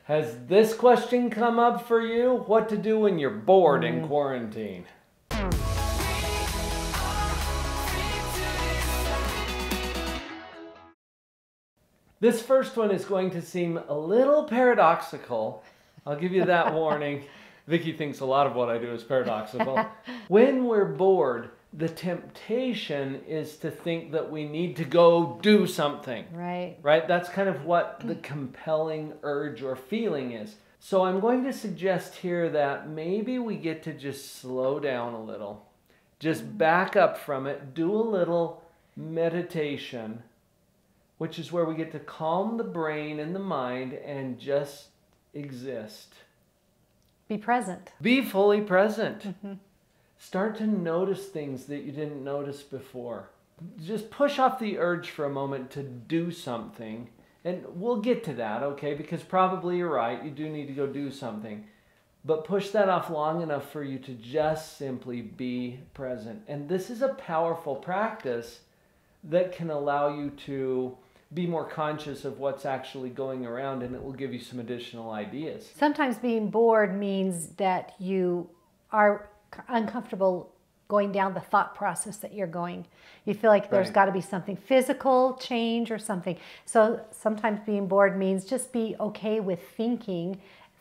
Has this question come up for you? What to do when you're bored in quarantine? This first one is going to seem a little paradoxical. I'll give you that warning. Vicky thinks a lot of what I do is paradoxical. When we're bored, the temptation is to think that we need to go do something. Right. Right? That's kind of what the compelling urge or feeling is. So I'm going to suggest here that maybe we get to just slow down a little. Just back up from it, do a little meditation, which is where we get to calm the brain and the mind and just exist. Be present. Be fully present. Start to notice things that you didn't notice before. Just push off the urge for a moment to do something. And we'll get to that, okay? Because probably you're right. You do need to go do something. But push that off long enough for you to just simply be present. And this is a powerful practice that can allow you to be more conscious of what's actually going around, and it will give you some additional ideas. Sometimes being bored means that you are uncomfortable going down the thought process that you're going. You feel like there's got to be something physical change or something. So sometimes being bored means just be okay with thinking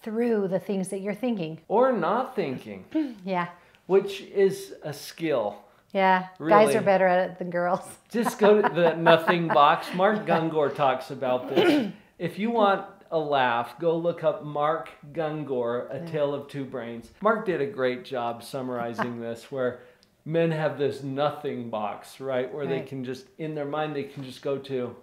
through the things that you're thinking. Or not thinking. Yeah. Which is a skill. Yeah, Really. guys are better at it than girls. Just go to the nothing box. Mark Gungor talks about this. If you want a laugh, go look up Mark Gungor, A Tale of Two Brains. Mark did a great job summarizing this, where men have this nothing box, right? Where they can just, in their mind, they can just go to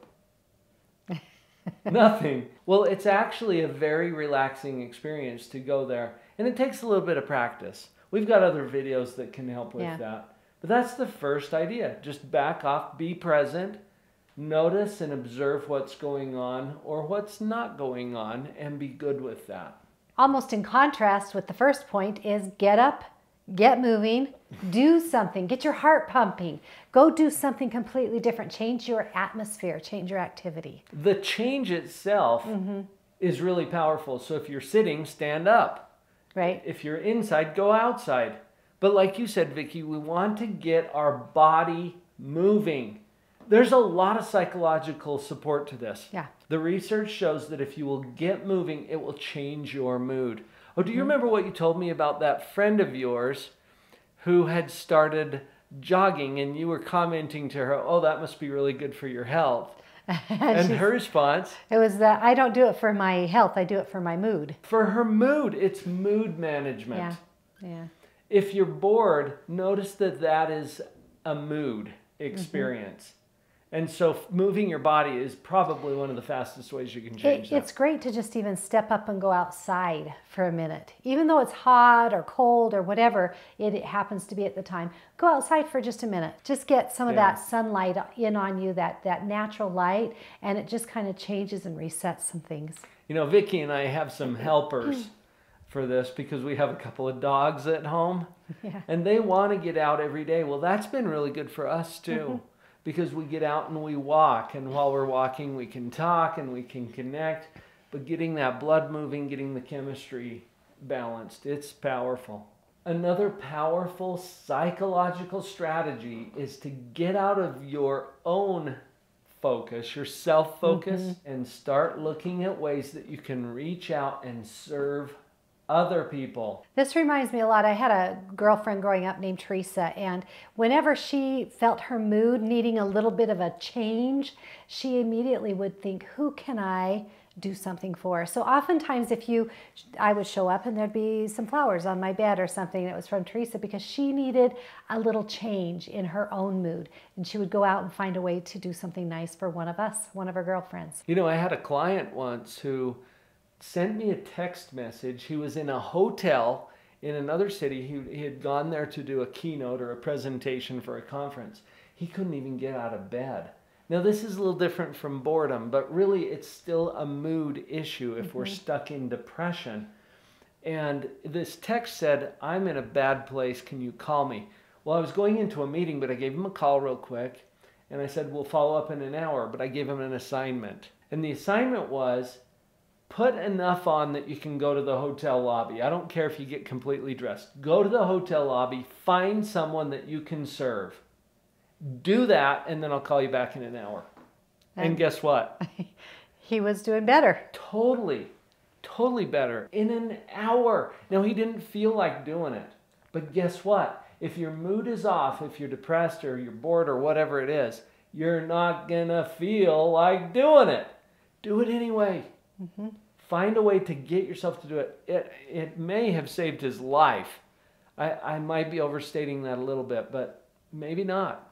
nothing. Well, it's actually a very relaxing experience to go there. And it takes a little bit of practice. We've got other videos that can help with that. But that's the first idea. Just back off, be present, notice and observe what's going on or what's not going on, and be good with that. Almost in contrast with the first point is get up, get moving, do something, get your heart pumping, go do something completely different, change your atmosphere, change your activity. The change itself is really powerful. So if you're sitting, stand up. Right. If you're inside, go outside. But like you said, Vicky, we want to get our body moving. There's a lot of psychological support to this. Yeah. The research shows that if you will get moving, it will change your mood. Oh, do you remember what you told me about that friend of yours who had started jogging, and you were commenting to her, oh, that must be really good for your health? And her response? It was that I don't do it for my health, I do it for my mood. For her mood. It's mood management. Yeah. If you're bored, notice that that is a mood experience. And so moving your body is probably one of the fastest ways you can change that. It's great to just even step up and go outside for a minute. Even though it's hot or cold or whatever it happens to be at the time, go outside for just a minute. Just get some of that sunlight in on you, that natural light, and it just kind of changes and resets some things. You know, Vicky and I have some helpers for this because we have a couple of dogs at home and they want to get out every day. Well, that's been really good for us too. Because we get out and we walk, and while we're walking we can talk and we can connect, but getting that blood moving, getting the chemistry balanced, it's powerful. Another powerful psychological strategy is to get out of your own focus, your self-focus, and start looking at ways that you can reach out and serve other people. This reminds me a lot. I had a girlfriend growing up named Teresa, and whenever she felt her mood needing a little bit of a change, she immediately would think, who can I do something for? So oftentimes I would show up and there'd be some flowers on my bed or something that was from Teresa because she needed a little change in her own mood. And she would go out and find a way to do something nice for one of us, one of her girlfriends. You know, I had a client once who sent me a text message. He was in a hotel in another city. He had gone there to do a keynote or a presentation for a conference. He couldn't even get out of bed. Now, this is a little different from boredom, but really it's still a mood issue if we're stuck in depression. And this text said, I'm in a bad place, can you call me? Well, I was going into a meeting, but I gave him a call real quick, and I said, we'll follow up in an hour, but I gave him an assignment. And the assignment was, Put enough on that you can go to the hotel lobby. I don't care if you get completely dressed. Go to the hotel lobby, find someone that you can serve. Do that, and then I'll call you back in an hour. And guess what? He was doing better. Totally better. In an hour. Now, he didn't feel like doing it. But guess what? If your mood is off, if you're depressed or you're bored or whatever it is, you're not going to feel like doing it. Do it anyway. Mm-hmm. Find a way to get yourself to do it. It may have saved his life. I might be overstating that a little bit, but maybe not.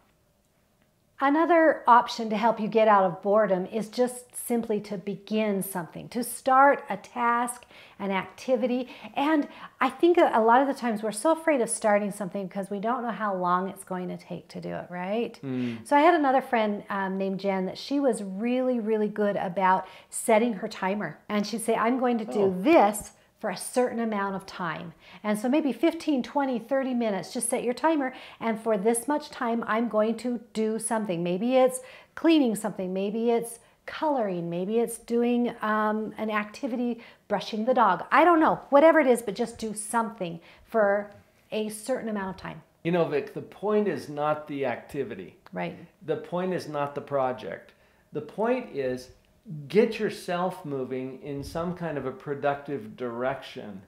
Another option to help you get out of boredom is just simply to begin something, to start a task, an activity. And I think a lot of the times we're so afraid of starting something because we don't know how long it's going to take to do it, right? So I had another friend named Jen that she was really, really good about setting her timer. And she'd say, I'm going to do this for a certain amount of time. And so maybe 15, 20, 30 minutes, just set your timer. And for this much time, I'm going to do something. Maybe it's cleaning something. Maybe it's coloring. Maybe it's doing an activity, brushing the dog. I don't know, whatever it is, but just do something for a certain amount of time. You know, Vic, the point is not the activity. Right. The point is not the project. The point is get yourself moving in some kind of a productive direction.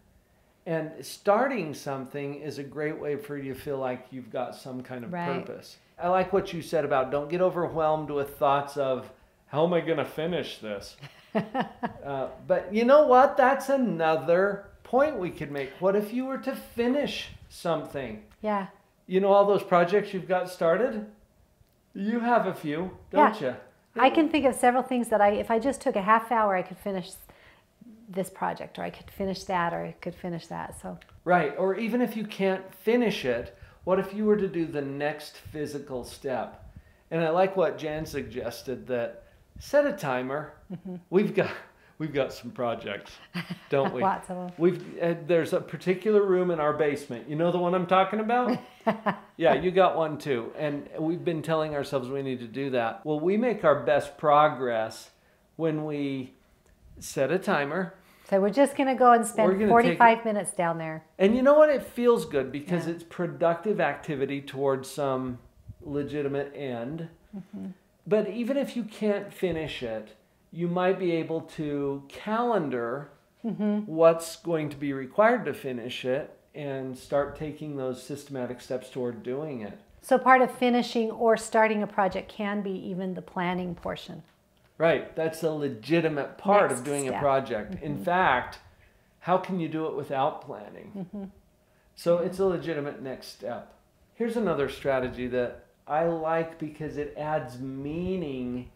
And starting something is a great way for you to feel like you've got some kind of purpose. I like what you said about don't get overwhelmed with thoughts of, how am I going to finish this? But you know what? That's another point we could make. What if you were to finish something? Yeah. You know all those projects you've got started? You have a few, don't you? I can think of several things that if I just took a half hour, I could finish this project, or I could finish that, or I could finish that. So right, or even if you can't finish it, what if you were to do the next physical step? And I like what Jan suggested, that set a timer. Mm-hmm. We've got some projects, don't we? Lots of them. There's a particular room in our basement. You know the one I'm talking about? Yeah, you got one too. And we've been telling ourselves we need to do that. Well, we make our best progress when we set a timer. So we're just going to go and spend 45 minutes down there. And you know what? It feels good because it's productive activity towards some legitimate end. Mm-hmm. But even if you can't finish it, you might be able to calendar what's going to be required to finish it and start taking those systematic steps toward doing it. So part of finishing or starting a project can be even the planning portion. Right. That's a legitimate part of doing a project. Mm-hmm. In fact, how can you do it without planning? Mm-hmm. So it's a legitimate next step. Here's another strategy that I like because it adds meaning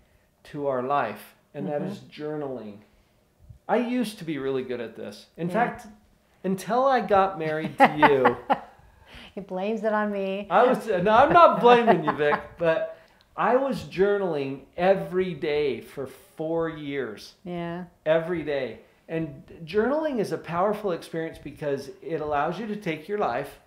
to our life. And that is journaling. I used to be really good at this. In fact, until I got married to you. He blames it on me. No, I'm not blaming you, Vic, but I was journaling every day for 4 years. Yeah. Every day. And journaling is a powerful experience because it allows you to take your life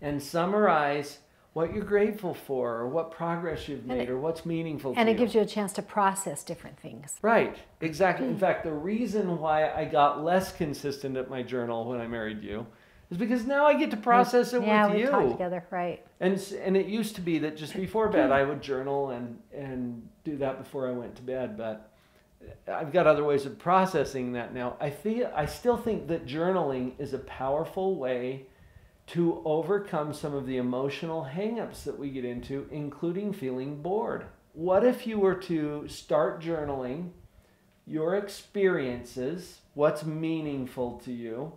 and summarize what you're grateful for, or what progress you've made, or what's meaningful to you. And it gives you a chance to process different things. Right, exactly. In fact, the reason why I got less consistent at my journal when I married you is because now I get to process it with you. Yeah, we talk together, right. And it used to be that just before bed I would journal and do that before I went to bed, but I've got other ways of processing that now. I still think that journaling is a powerful way to overcome some of the emotional hang-ups that we get into, including feeling bored. What if you were to start journaling your experiences, what's meaningful to you,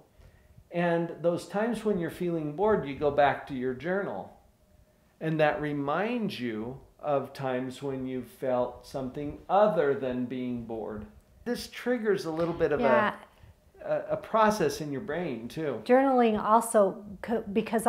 and those times when you're feeling bored, you go back to your journal. And that reminds you of times when you felt something other than being bored. This triggers a little bit of a process in your brain too. Journaling also, because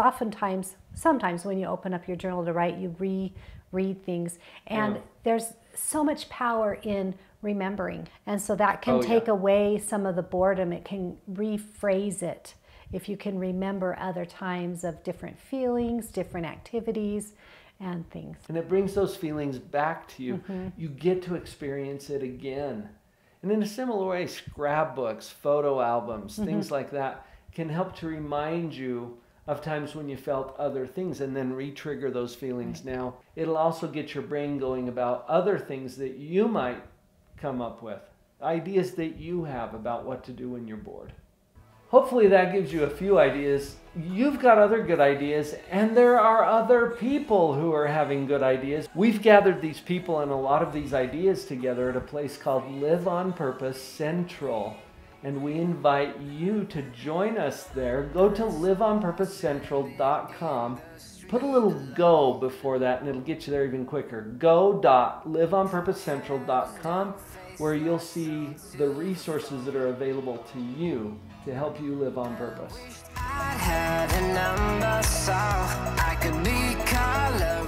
sometimes when you open up your journal to write, you reread things, and there's so much power in remembering, and so that can take away some of the boredom. It can rephrase it if you can remember other times of different feelings, different activities, and things. And it brings those feelings back to you. Mm-hmm. You get to experience it again. And in a similar way, scrapbooks, photo albums, things like that can help to remind you of times when you felt other things and then re-trigger those feelings now. It'll also get your brain going about other things that you might come up with, ideas that you have about what to do when you're bored. Hopefully that gives you a few ideas. You've got other good ideas, and there are other people who are having good ideas. We've gathered these people and a lot of these ideas together at a place called Live on Purpose Central. And we invite you to join us there. Go to liveonpurposecentral.com. Put a little go before that and it'll get you there even quicker. go.liveonpurposecentral.com, where you'll see the resources that are available to you to help you live on purpose. I had a number so I could be colored.